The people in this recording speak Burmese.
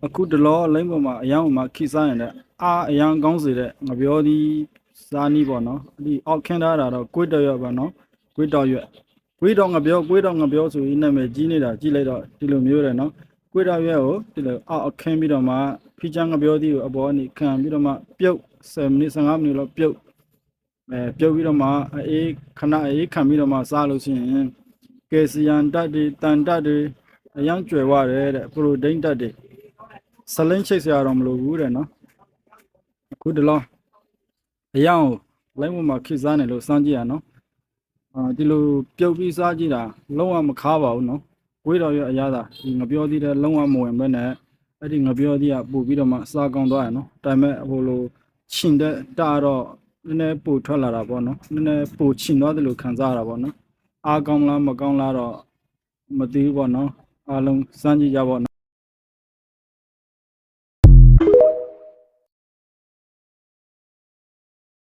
အခုတလောလိမ့်ပေါ်မှာအယောင်မှာခိစားရင်တဲ့အယောင်ကောင်းစေတဲ့ငပြောသည်စားနီးပေါ့နော်ဒီအောက်ခင်းထားတာတော့ကွေးတော်ရွက်ပါနော်ကွေးတော်ရွက်ကွေးတော်ငပြောဆိုရင်နာမည်ကြီးနေတာကြီးလိုက်တော့ဒီလိုမျိုးတယ်နော်ကွေးတော်ရွက်ကိုဒီလိုအောက်အခင်းပြီးတော့မှဖိချမ်းငပြောသည်ကိုအပေါ်ကနေခံပြီးတော့မှပြုတ်10မိနစ်15မိနစ်လောက်ပြုတ်ပြုတ်ပြီးတော့မှခဏအေးခံပြီးတော့မှစားလို့ရှိရင်ကယ်ဆီယမ်ဓာတ်တွေတန်ဓာတ်တွေအယောင်ကျွယ်ဝတယ်တဲ့ပရိုတိန်းဓာတ်တွေဆလင်းချိတ်စရာတော့မလိုဘူးတဲ့နော်အခုတလောအယောင်လိုင်းပေါ်မှာခိစားနေလို့စမ်းကြည့်ရနော်ဒီလိုပြုတ်ပြီးစားကြည့်တာလုံးဝမခါပါဘူးနော်ဝေးတော်ရအရသာဒီငပြောသေးတဲ့လုံးဝမဝင်ဘဲနဲ့အဲ့ဒီငပြောသေးကပို့ပြီးတော့မှစားကောင်းသွားရနော်ဒါပေမဲ့ဟိုလိုချင်တဲ့တာတော့နည်းနည်းပို့ထွက်လာတာပေါ့နော်နည်းနည်းပို့ချင်သွားတယ်လို့ခံစားရတာပေါ့နော်အားကောင်းလားမကောင်းလားတော့မသိဘူးပေါ့နော်အားလုံးစမ်းကြည့်ကြပေါ့